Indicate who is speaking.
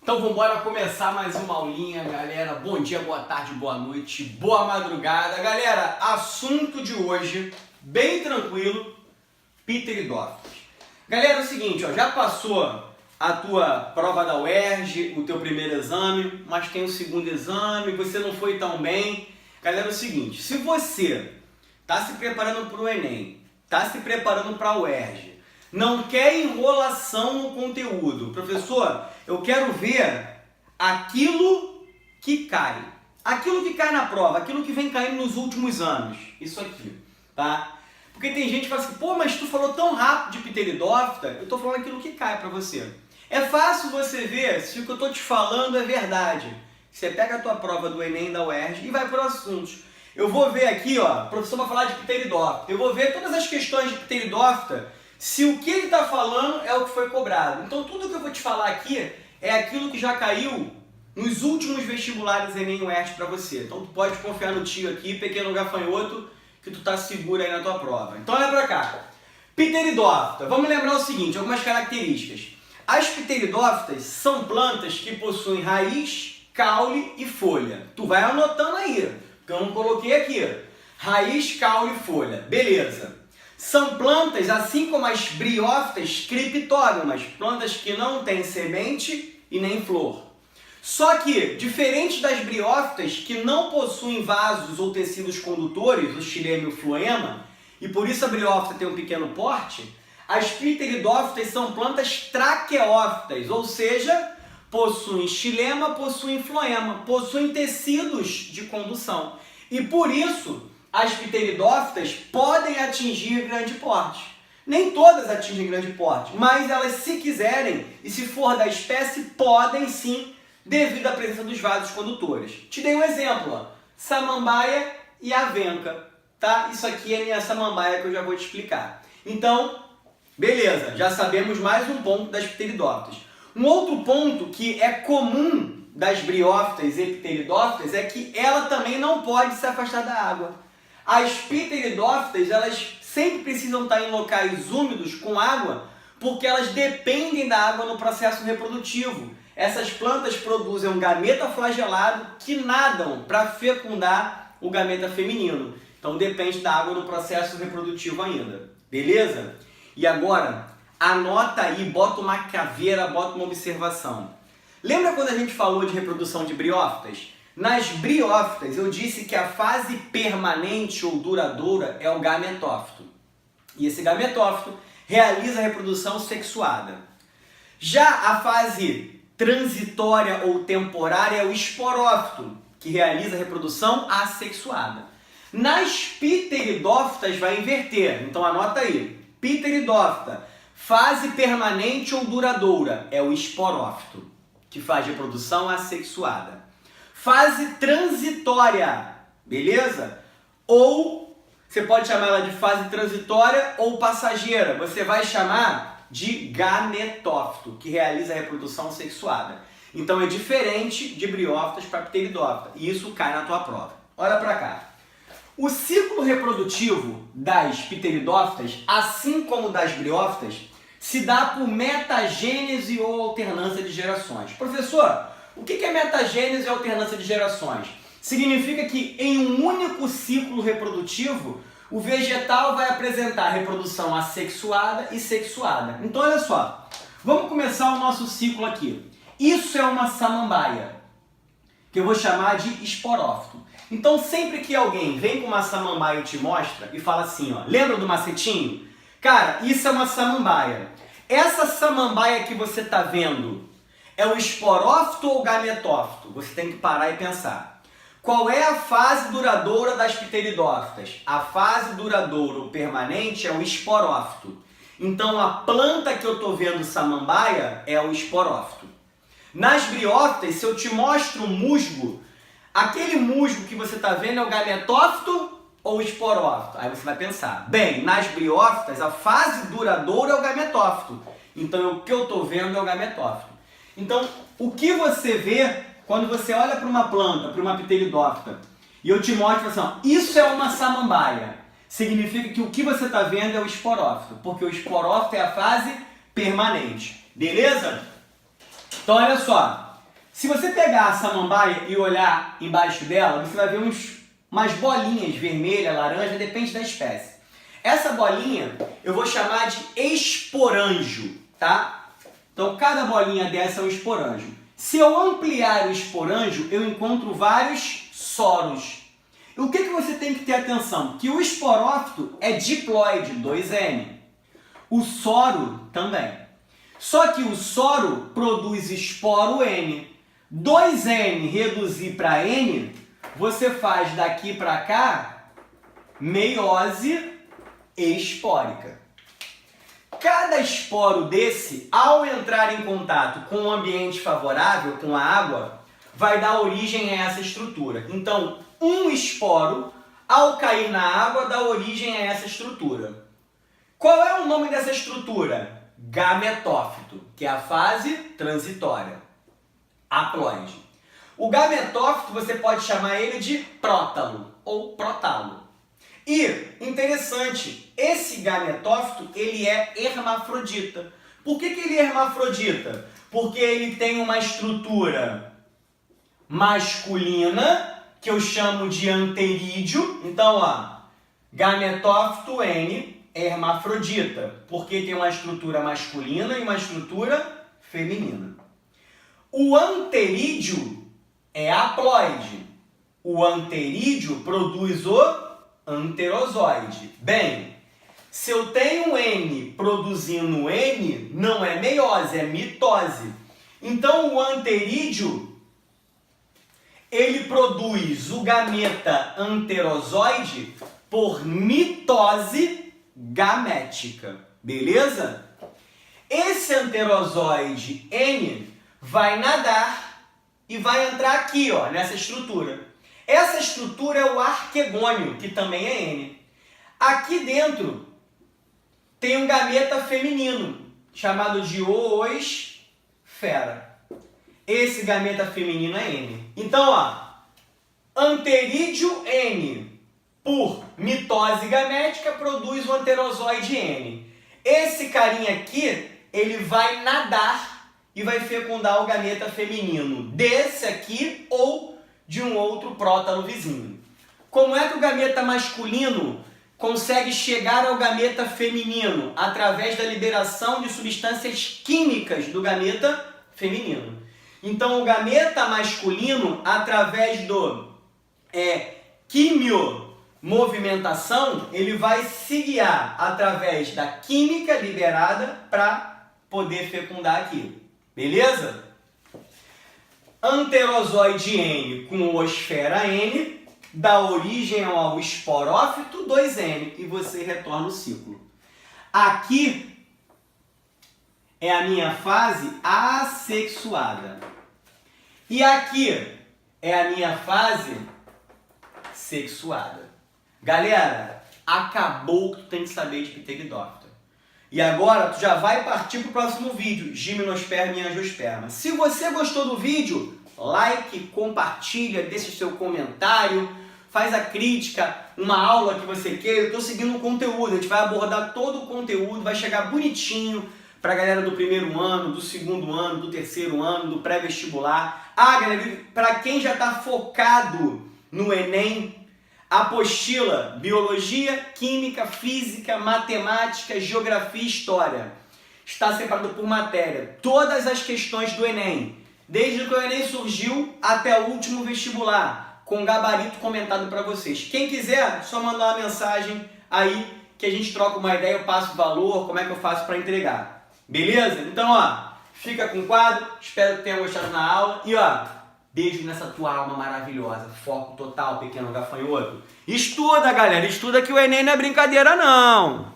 Speaker 1: Então vamos embora começar mais uma aulinha, galera. Bom dia, boa tarde, boa noite, boa madrugada. Galera, assunto de hoje, bem tranquilo, pteridófitos. Galera, é o seguinte, ó, já passou a tua prova da UERJ, o teu primeiro exame, mas tem o segundo exame, você não foi tão bem. Galera, é o seguinte, se você está se preparando para o Enem, está se preparando para a UERJ, não quer enrolação no conteúdo, professor, eu quero ver aquilo que cai. Aquilo que cai na prova, aquilo que vem caindo nos últimos anos. Isso aqui, tá? Porque tem gente que fala assim, pô, mas tu falou tão rápido de pteridófita, eu tô falando aquilo que cai para você. É fácil você ver se o que eu tô te falando é verdade. Você pega a tua prova do Enem da UERJ e vai para os assuntos. Eu vou ver aqui, ó, o professor vai falar de pteridófita. Eu vou ver todas as questões de pteridófita, se o que ele está falando é o que foi cobrado. Então tudo que eu vou te falar aqui é aquilo que já caiu nos últimos vestibulares Enem e UERJ para você. Então tu pode confiar no tio aqui, pequeno gafanhoto, que tu tá seguro aí na tua prova. Então olha para cá. Pteridófita. Vamos lembrar o seguinte, algumas características. As pteridófitas são plantas que possuem raiz, caule e folha. Tu vai anotando aí, que eu não coloquei aqui. Raiz, caule e folha. Beleza. São plantas, assim como as briófitas, criptógamas, plantas que não têm semente e nem flor. Só que, diferente das briófitas, que não possuem vasos ou tecidos condutores, o xilema e o floema, e por isso a briófita tem um pequeno porte, as pteridófitas são plantas traqueófitas, ou seja, possuem xilema, possuem floema, possuem tecidos de condução. E por isso, as pteridófitas podem atingir grande porte. Nem todas atingem grande porte, mas elas, se quiserem, e se for da espécie, podem sim, devido à presença dos vasos condutores. Te dei um exemplo, ó, samambaia e avenca, tá? Isso aqui é a minha samambaia que eu já vou te explicar. Então, beleza, já sabemos mais um ponto das pteridófitas. Um outro ponto que é comum das briófitas e pteridófitas é que ela também não pode se afastar da água. As pteridófitas, elas sempre precisam estar em locais úmidos com água, porque elas dependem da água no processo reprodutivo. Essas plantas produzem um gameta flagelado que nadam para fecundar o gameta feminino. Então depende da água no processo reprodutivo ainda. Beleza? E agora, anota aí, bota uma caveira, bota uma observação. Lembra quando a gente falou de reprodução de briófitas? Nas briófitas, eu disse que a fase permanente ou duradoura é o gametófito. E esse gametófito realiza a reprodução sexuada. Já a fase transitória ou temporária é o esporófito, que realiza a reprodução assexuada. Nas pteridófitas vai inverter, então anota aí. Pteridófita, fase permanente ou duradoura é o esporófito, que faz reprodução assexuada. Fase transitória, beleza? Ou você pode chamar ela de fase transitória ou passageira. Você vai chamar de gametófito, que realiza a reprodução sexuada. Então é diferente de briófitas para pteridófita. E isso cai na tua prova. Olha para cá. O ciclo reprodutivo das pteridófitas, assim como das briófitas, se dá por metagênese ou alternância de gerações. Professor, o que é metagênese e alternância de gerações? Significa que em um único ciclo reprodutivo, o vegetal vai apresentar reprodução assexuada e sexuada. Então olha só, vamos começar o nosso ciclo aqui. Isso é uma samambaia, que eu vou chamar de esporófito. Então sempre que alguém vem com uma samambaia e te mostra e fala assim, ó, lembra do macetinho? Cara, isso é uma samambaia. Essa samambaia que você está vendo é o esporófito ou gametófito? Você tem que parar e pensar. Qual é a fase duradoura das pteridófitas? A fase duradoura ou permanente é o esporófito. Então a planta que eu estou vendo samambaia é o esporófito. Nas briófitas, se eu te mostro um musgo, aquele musgo que você está vendo é o gametófito ou esporófito? Aí você vai pensar, bem, nas briófitas a fase duradoura é o gametófito. Então o que eu estou vendo é o gametófito. Então, o que você vê quando você olha para uma planta, para uma pteridófita, e eu te mostro assim, ó, isso é uma samambaia, significa que o que você está vendo é o esporófito, porque o esporófito é a fase permanente. Beleza? Então, olha só, Se você pegar a samambaia e olhar embaixo dela, você vai ver umas bolinhas vermelha, laranja, depende da espécie. Essa bolinha eu vou chamar de esporanjo, tá? Então cada bolinha dessa é um esporanjo. Se eu ampliar o esporanjo, eu encontro vários soros. E o que você tem que ter atenção? Que o esporófito é diploide, 2N. O soro também. Só que o soro produz esporo N. 2N reduzir para N, você faz daqui para cá meiose espórica. Cada esporo desse, ao entrar em contato com um ambiente favorável, com a água, vai dar origem a essa estrutura. Então, um esporo, ao cair na água, dá origem a essa estrutura. Qual é o nome dessa estrutura? Gametófito, que é a fase transitória. Haploide. O gametófito você pode chamar ele de prótalo ou protalo. E, interessante, esse gametófito ele é hermafrodita. Por que ele é hermafrodita? Porque ele tem uma estrutura masculina, que eu chamo de anterídeo. Então, ó, gametófito N é hermafrodita, porque tem uma estrutura masculina e uma estrutura feminina. O anterídeo é haploide. O anterídeo produz o anterozoide. Bem, se eu tenho N produzindo N, não é meiose, é mitose. Então o anterídeo, ele produz o gameta anterozoide por mitose gamética. Beleza? Esse anterozoide N vai nadar e vai entrar aqui, ó, nessa estrutura. Essa estrutura é o arquegônio, que também é N. Aqui dentro tem um gameta feminino, chamado de oosfera. Esse gameta feminino é N. Então, ó, anterídeo N por mitose gamética produz o anterozoide N. Esse carinha aqui, ele vai nadar e vai fecundar o gameta feminino desse aqui ou de um outro prótalo vizinho. Como é que o gameta masculino consegue chegar ao gameta feminino? Através da liberação de substâncias químicas do gameta feminino. Então, o gameta masculino, através do quimiomovimentação, ele vai se guiar através da química liberada para poder fecundar aqui. Beleza? Anterozoide N com oosfera N dá origem ao esporófito 2N e você retorna o ciclo. Aqui é a minha fase assexuada. E aqui é a minha fase sexuada. Galera, acabou o que tu tem que saber de Pteridófita. E agora tu já vai partir para o próximo vídeo, Gimnosperma e Angiosperma. Se você gostou do vídeo, like, compartilha, deixa seu comentário, faz a crítica, uma aula que você queira. Eu estou seguindo o conteúdo, a gente vai abordar todo o conteúdo, vai chegar bonitinho para a galera do primeiro ano, do segundo ano, do terceiro ano, do pré-vestibular. Ah, galera, para quem já está focado no Enem, apostila Biologia, Química, Física, Matemática, Geografia e História. Está separado por matéria. Todas as questões do Enem, desde que o Enem surgiu até o último vestibular, com gabarito comentado para vocês. Quem quiser, só mandar uma mensagem aí que a gente troca uma ideia, eu passo o valor, como é que eu faço para entregar. Beleza? Então, ó, fica com o quadro, espero que tenham gostado na aula e, ó, beijo nessa tua alma maravilhosa. Foco total, pequeno gafanhoto. Estuda, galera. Estuda que o Enem não é brincadeira, não.